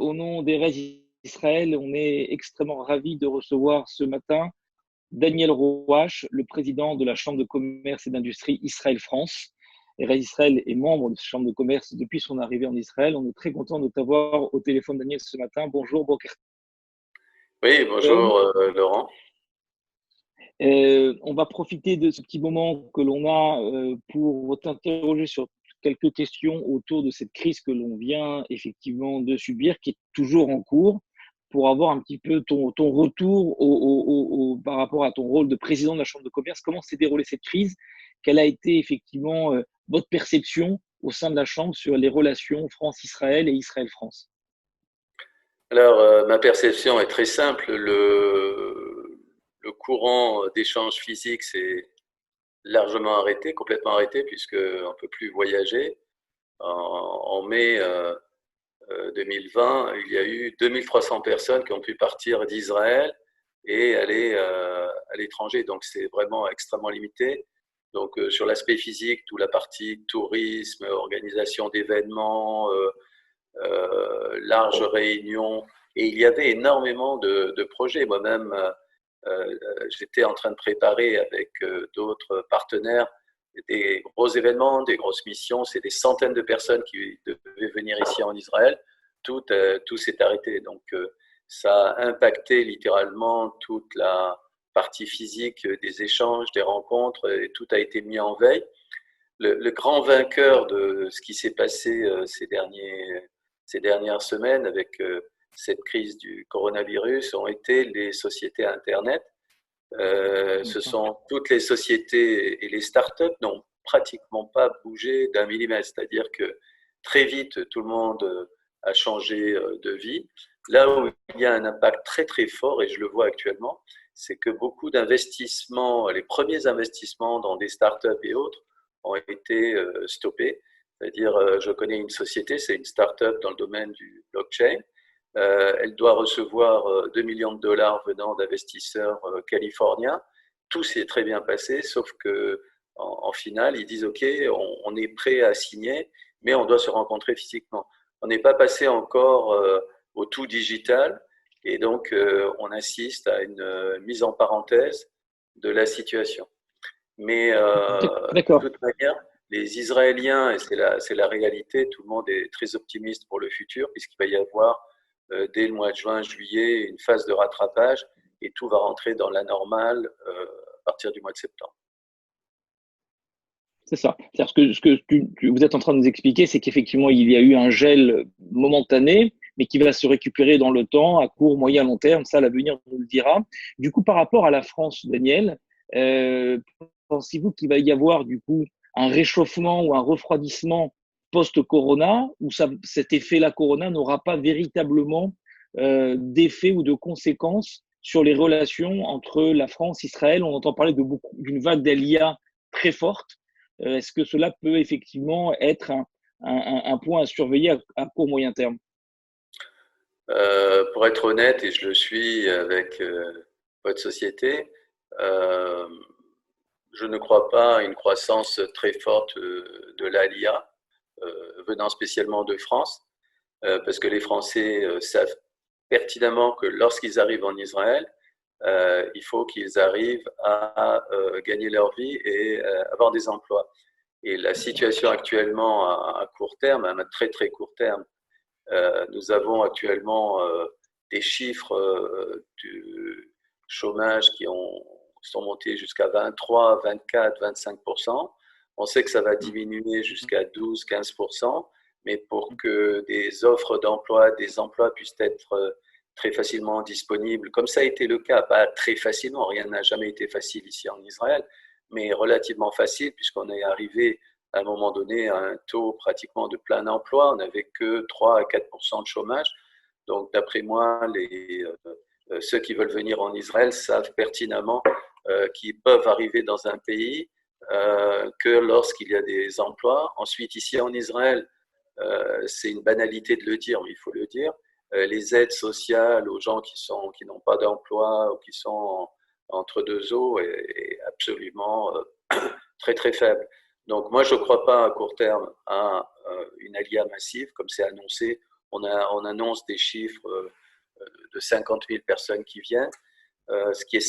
au nom d'Erez Israël, on est extrêmement ravis de recevoir ce matin Daniel Roache, le président de la Chambre de commerce et d'industrie Israël-France. Erez Israël est membre de cette Chambre de commerce depuis son arrivée en Israël. On est très content de t'avoir au téléphone, Daniel, ce matin. Bonjour, Boker Oui, Tov. bonjour Laurent. On va profiter de ce petit moment que l'on a pour t'interroger sur quelques questions autour de cette crise que l'on vient effectivement de subir, qui est toujours en cours, pour avoir un petit peu ton retour par rapport à ton rôle de président de la Chambre de commerce. Comment s'est déroulée cette crise? Quelle a été effectivement votre perception au sein de la Chambre sur les relations France-Israël et Israël-France? Alors, ma perception est très simple. Le courant d'échange physique s'est largement arrêté, complètement arrêté, puisqu'on ne peut plus voyager. En mai 2020, il y a eu 2300 personnes qui ont pu partir d'Israël et aller à l'étranger. Donc, c'est vraiment extrêmement limité. Donc, sur l'aspect physique, toute la partie tourisme, organisation d'événements, large réunion, et il y avait énormément de projets. Moi-même, j'étais en train de préparer avec d'autres partenaires des gros événements, des grosses missions. C'est des centaines de personnes qui devaient venir ici en Israël. Tout s'est arrêté. Donc, ça a impacté littéralement toute la partie physique des échanges, des rencontres, et tout a été mis en veille. Le grand vainqueur de ce qui s'est passé ces dernières semaines avec cette crise du coronavirus ont été les sociétés Internet. Ce sont toutes les sociétés et les startups n'ont pratiquement pas bougé d'un millimètre. C'est-à-dire que très vite, tout le monde a changé de vie. Là où il y a un impact très très fort, et je le vois actuellement, c'est que beaucoup d'investissements, les premiers investissements dans des startups et autres, ont été stoppés. C'est-à-dire, je connais une société, c'est une startup dans le domaine du blockchain. Elle doit recevoir 2 millions de dollars venant d'investisseurs californiens. Tout s'est très bien passé, sauf que en finale, ils disent OK, on est prêt à signer, mais on doit se rencontrer physiquement. On n'est pas passé encore au tout digital, et donc on assiste à une mise en parenthèse de la situation. Mais de D'accord. toute manière, les Israéliens, et c'est la réalité, tout le monde est très optimiste pour le futur, puisqu'il va y avoir dès le mois de juin, juillet, une phase de rattrapage, et tout va rentrer dans la normale à partir du mois de septembre. C'est ça. C'est-à-dire ce que vous êtes en train de nous expliquer, c'est qu'effectivement, il y a eu un gel momentané, mais qui va se récupérer dans le temps, à court, moyen, long terme. Ça, l'avenir nous le dira. Du coup, par rapport à la France, Daniel, euh, pensez-vous qu'il va y avoir du coup un réchauffement ou un refroidissement post-corona, ou cet effet-là corona n'aura pas véritablement d'effet ou de conséquences sur les relations entre la France et Israël? On entend parler d'une vague d'Aliyah très forte. Est-ce que cela peut effectivement être un point à surveiller à court moyen terme? Pour être honnête, et je le suis avec votre société, euh, je ne crois pas à une croissance très forte de l'ALIA venant spécialement de France, parce que les Français savent pertinemment que lorsqu'ils arrivent en Israël, il faut qu'ils arrivent à gagner leur vie et avoir des emplois. Et la situation actuellement à court terme, à très très court terme, nous avons actuellement des chiffres du chômage sont montés jusqu'à 23, 24, 25%. On sait que ça va diminuer jusqu'à 12, 15%, mais pour que des offres d'emploi, des emplois puissent être très facilement disponibles, comme ça a été le cas, pas très facilement, rien n'a jamais été facile ici en Israël, mais relativement facile, puisqu'on est arrivé à un moment donné à un taux pratiquement de plein emploi. On n'avait que 3 à 4% de chômage. Donc, d'après moi, ceux qui veulent venir en Israël savent pertinemment qu'ils peuvent arriver dans un pays que lorsqu'il y a des emplois. Ensuite, ici en Israël, c'est une banalité de le dire, mais il faut le dire, les aides sociales aux gens qui n'ont pas d'emploi ou qui sont entre deux eaux est absolument très très faible. Donc moi je ne crois pas à court terme à une alia massive comme c'est annoncé on annonce des chiffres de 50 000 personnes qui viennent. Ce qui est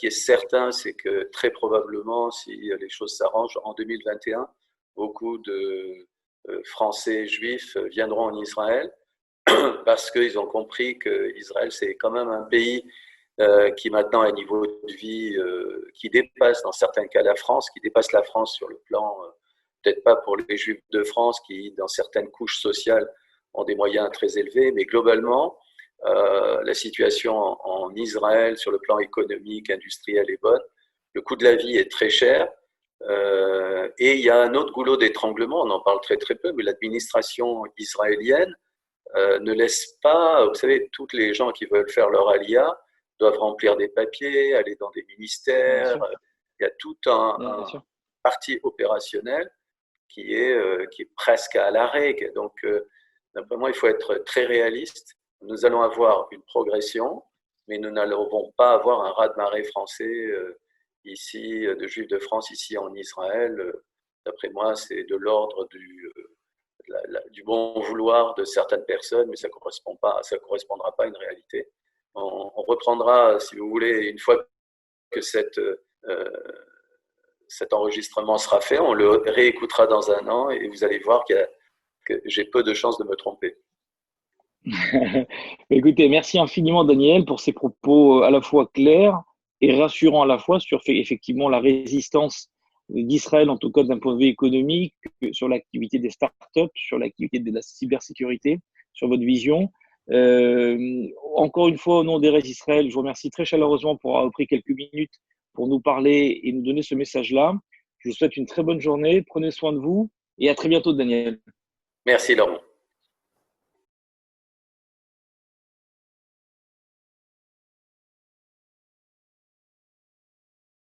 certain, c'est que très probablement, si les choses s'arrangent, en 2021, beaucoup de Français juifs viendront en Israël parce qu'ils ont compris que Israël, c'est quand même un pays qui maintenant a un niveau de vie qui dépasse dans certains cas la France, qui dépasse la France sur le plan, peut-être pas pour les Juifs de France qui, dans certaines couches sociales, ont des moyens très élevés, mais globalement, la situation en Israël sur le plan économique, industriel est bonne. Le coût de la vie est très cher. Et il y a un autre goulot d'étranglement, on en parle très très peu, mais l'administration israélienne ne laisse pas, vous savez, tous les gens qui veulent faire leur aliyah doivent remplir des papiers, aller dans des ministères. Il y a tout un parti opérationnel qui est presque à l'arrêt. Donc, d'après moi, il faut être très réaliste. Nous allons avoir une progression, mais nous n'allons pas avoir un raz-de-marée français ici, de Juifs de France ici en Israël. D'après moi, c'est de l'ordre du bon vouloir de certaines personnes, mais ça correspondra pas à une réalité. On reprendra, si vous voulez, une fois que cet enregistrement sera fait, on le réécoutera dans un an et vous allez voir que j'ai peu de chances de me tromper. Écoutez, merci infiniment Daniel pour ces propos à la fois clairs et rassurants à la fois sur effectivement la résistance d'Israël, en tout cas d'un point de vue économique, sur l'activité des startups, sur l'activité de la cybersécurité, sur votre vision. Encore une fois, au nom des Restes Israël, je vous remercie très chaleureusement pour avoir pris quelques minutes pour nous parler et nous donner ce message-là. Je vous souhaite une très bonne journée, prenez soin de vous et à très bientôt Daniel. Merci Laurent.